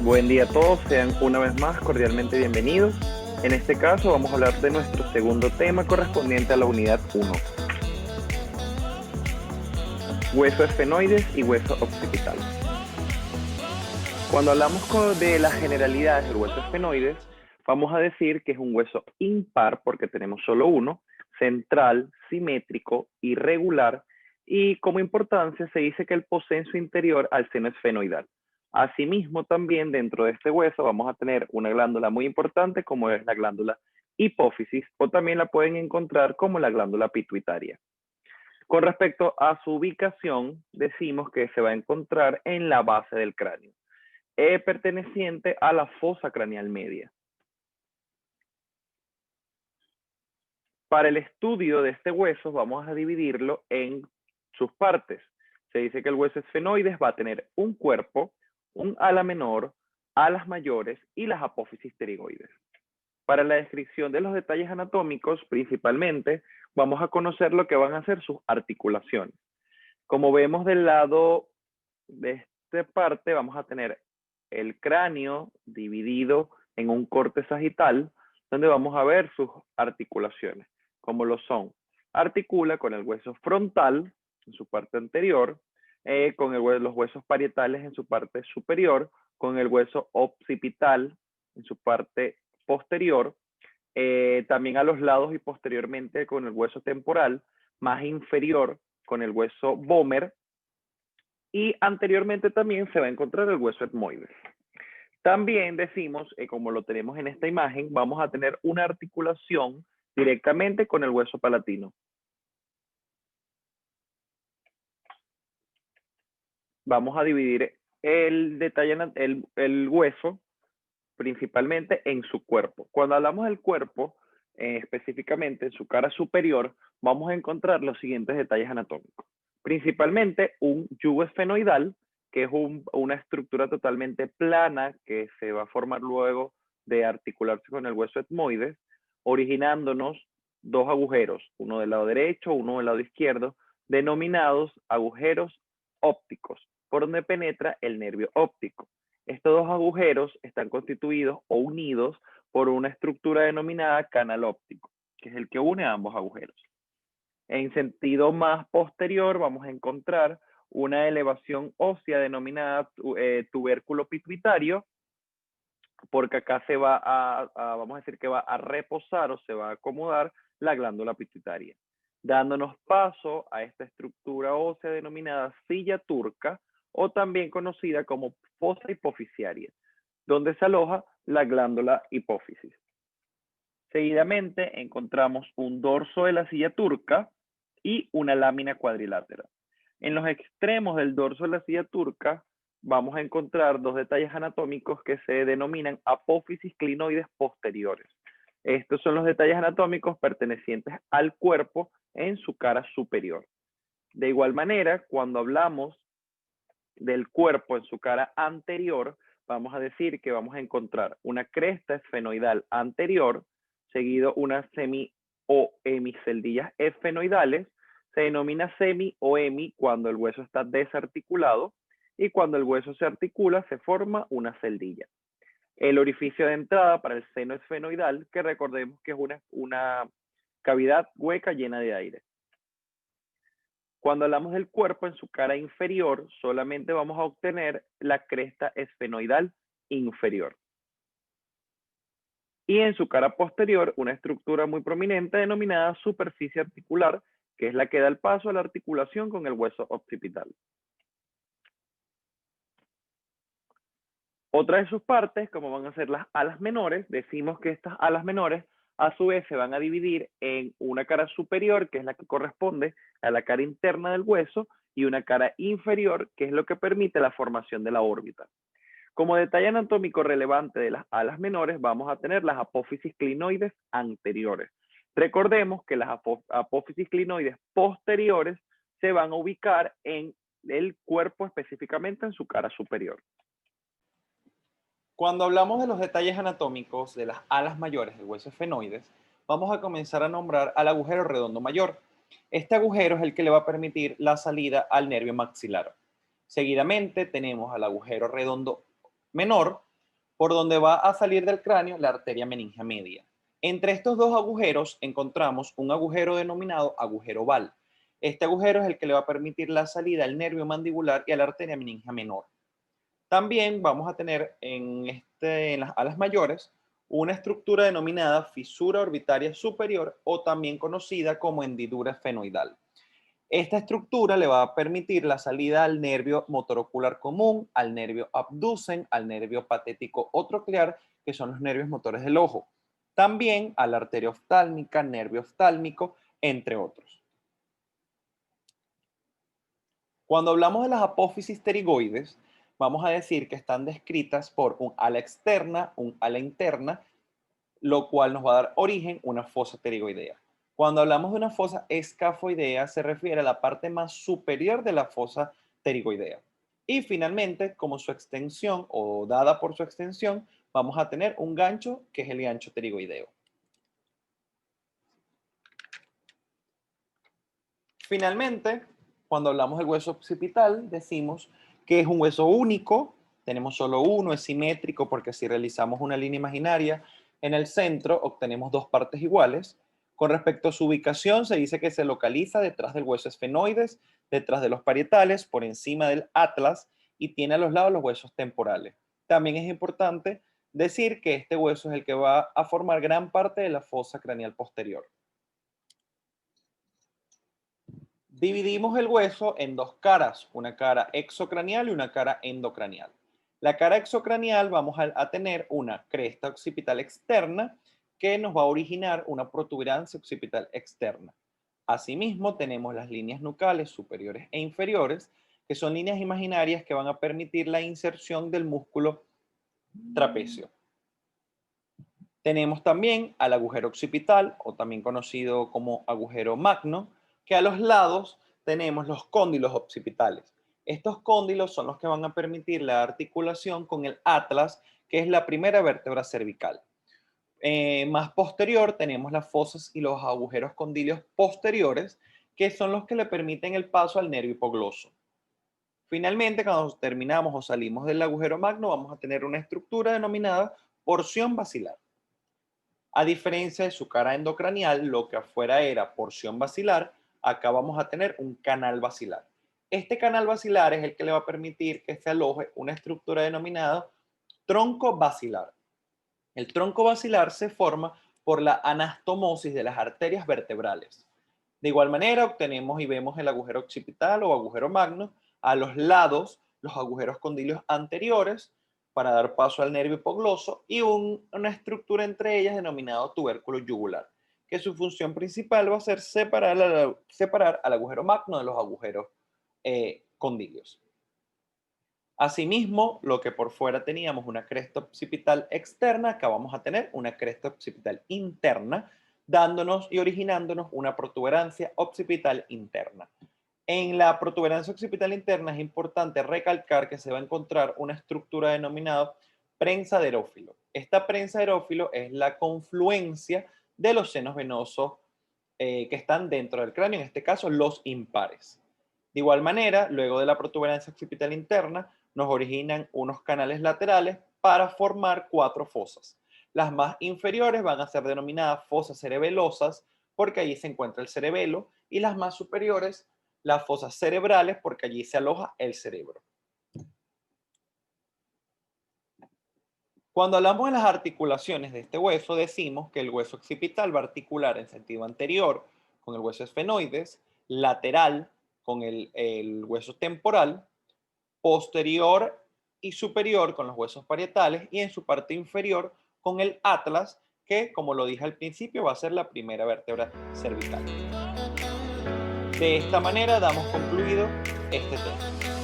Buen día a todos, sean una vez más cordialmente bienvenidos. En este caso vamos a hablar de nuestro segundo tema correspondiente a la unidad 1. Hueso esfenoides y hueso occipital. Cuando hablamos de las generalidades del hueso esfenoides, vamos a decir que es un hueso impar porque tenemos solo uno, central, simétrico, irregular, y como importancia se dice que él posee en su interior al seno esfenoidal. Asimismo, también dentro de este hueso vamos a tener una glándula muy importante como es la glándula hipófisis, o también la pueden encontrar como la glándula pituitaria. Con respecto a su ubicación, decimos que se va a encontrar en la base del cráneo, perteneciente a la fosa craneal media. Para el estudio de este hueso vamos a dividirlo en sus partes. Se dice que el hueso esfenoides va a tener un cuerpo, un ala menor, alas mayores y las apófisis pterigoides. Para la descripción de los detalles anatómicos, principalmente, vamos a conocer lo que van a ser sus articulaciones. Como vemos del lado de esta parte, vamos a tener el cráneo dividido en un corte sagital, donde vamos a ver sus articulaciones, como lo son. Articula con el hueso frontal en su parte anterior, con los huesos parietales en su parte superior, con el hueso occipital en su parte posterior, también a los lados y posteriormente con el hueso temporal, más inferior con el hueso vomer, y anteriormente también se va a encontrar el hueso etmoides. También decimos, como lo tenemos en esta imagen, vamos a tener una articulación directamente con el hueso palatino. Vamos a dividir el hueso principalmente en su cuerpo. Cuando hablamos del cuerpo, específicamente en su cara superior, vamos a encontrar los siguientes detalles anatómicos. Principalmente un yugo esfenoidal, que es una estructura totalmente plana que se va a formar luego de articularse con el hueso etmoides, originándonos dos agujeros, uno del lado derecho, uno del lado izquierdo, denominados agujeros ópticos, por donde penetra el nervio óptico. Estos dos agujeros están constituidos o unidos por una estructura denominada canal óptico, que es el que une a ambos agujeros. En sentido más posterior vamos a encontrar una elevación ósea denominada tubérculo pituitario, porque acá se va vamos a decir que va a reposar o se va a acomodar la glándula pituitaria, dándonos paso a esta estructura ósea denominada silla turca, o también conocida como fosa hipofisiaria, donde se aloja la glándula hipófisis. Seguidamente encontramos un dorso de la silla turca y una lámina cuadrilátera. En los extremos del dorso de la silla turca vamos a encontrar dos detalles anatómicos que se denominan apófisis clinoides posteriores. Estos son los detalles anatómicos pertenecientes al cuerpo en su cara superior. De igual manera, cuando hablamos del cuerpo en su cara anterior, vamos a decir que vamos a encontrar una cresta esfenoidal anterior, seguido una semi o hemiceldillas esfenoidales. Se denomina semi o hemi cuando el hueso está desarticulado, y cuando el hueso se articula se forma una celdilla. El orificio de entrada para el seno esfenoidal, que recordemos que es una cavidad hueca llena de aire. Cuando hablamos del cuerpo en su cara inferior, solamente vamos a obtener la cresta esfenoidal inferior. Y en su cara posterior, una estructura muy prominente denominada superficie articular, que es la que da el paso a la articulación con el hueso occipital. Otra de sus partes, como van a ser las alas menores, decimos que estas alas menores a su vez se van a dividir en una cara superior, que es la que corresponde a la cara interna del hueso, y una cara inferior, que es lo que permite la formación de la órbita. Como detalle anatómico relevante de las alas menores, vamos a tener las apófisis clinoides anteriores. Recordemos que las apófisis clinoides posteriores se van a ubicar en el cuerpo, específicamente en su cara superior. Cuando hablamos de los detalles anatómicos de las alas mayores del hueso esfenoides, vamos a comenzar a nombrar al agujero redondo mayor. Este agujero es el que le va a permitir la salida al nervio maxilar. Seguidamente tenemos al agujero redondo menor, por donde va a salir del cráneo la arteria meningia media. Entre estos dos agujeros encontramos un agujero denominado agujero oval. Este agujero es el que le va a permitir la salida al nervio mandibular y a la arteria meningia menor. También vamos a tener en las alas mayores una estructura denominada fisura orbitaria superior o también conocida como hendidura esfenoidal. Esta estructura le va a permitir la salida al nervio motorocular común, al nervio abducen, al nervio patético o troclear, que son los nervios motores del ojo. También a la arteria oftálmica, nervio oftálmico, entre otros. Cuando hablamos de las apófisis pterigoides, vamos a decir que están descritas por un ala externa, un ala interna, lo cual nos va a dar origen a una fosa pterigoidea. Cuando hablamos de una fosa escafoidea, se refiere a la parte más superior de la fosa pterigoidea. Y finalmente, como su extensión o dada por su extensión, vamos a tener un gancho que es el gancho pterigoideo. Finalmente, cuando hablamos del hueso occipital, decimos que es un hueso único, tenemos solo uno, es simétrico porque si realizamos una línea imaginaria en el centro obtenemos dos partes iguales. Con respecto a su ubicación, se dice que se localiza detrás del hueso esfenoides, detrás de los parietales, por encima del atlas y tiene a los lados los huesos temporales. También es importante decir que este hueso es el que va a formar gran parte de la fosa craneal posterior. Dividimos el hueso en dos caras, una cara exocranial y una cara endocranial. La cara exocranial vamos a tener una cresta occipital externa que nos va a originar una protuberancia occipital externa. Asimismo, tenemos las líneas nucales superiores e inferiores, que son líneas imaginarias que van a permitir la inserción del músculo trapecio. Tenemos también al agujero occipital, o también conocido como agujero magno, que a los lados tenemos los cóndilos occipitales. Estos cóndilos son los que van a permitir la articulación con el atlas, que es la primera vértebra cervical. Más posterior tenemos las fosas y los agujeros condilios posteriores, que son los que le permiten el paso al nervio hipogloso. Finalmente, cuando terminamos o salimos del agujero magno, vamos a tener una estructura denominada porción basilar. A diferencia de su cara endocranial, lo que afuera era porción basilar, acá vamos a tener un canal basilar. Este canal basilar es el que le va a permitir que se aloje una estructura denominada tronco basilar. El tronco basilar se forma por la anastomosis de las arterias vertebrales. De igual manera, obtenemos y vemos el agujero occipital o agujero magno, a los lados los agujeros condilios anteriores para dar paso al nervio hipogloso y una estructura entre ellas denominado tubérculo yugular, que su función principal va a ser separar al agujero magno de los agujeros condilios. Asimismo, lo que por fuera teníamos una cresta occipital externa, acá vamos a tener una cresta occipital interna, dándonos y originándonos una protuberancia occipital interna. En la protuberancia occipital interna es importante recalcar que se va a encontrar una estructura denominada prensa de Herófilo. Esta prensa de Herófilo es la confluencia de los senos venosos que están dentro del cráneo, en este caso los impares. De igual manera, luego de la protuberancia occipital interna, nos originan unos canales laterales para formar cuatro fosas. Las más inferiores van a ser denominadas fosas cerebelosas porque allí se encuentra el cerebelo y las más superiores las fosas cerebrales porque allí se aloja el cerebro. Cuando hablamos de las articulaciones de este hueso, decimos que el hueso occipital va a articular en sentido anterior con el hueso esfenoides, lateral con el hueso temporal, posterior y superior con los huesos parietales y en su parte inferior con el atlas, que como lo dije al principio va a ser la primera vértebra cervical. De esta manera damos concluido este tema.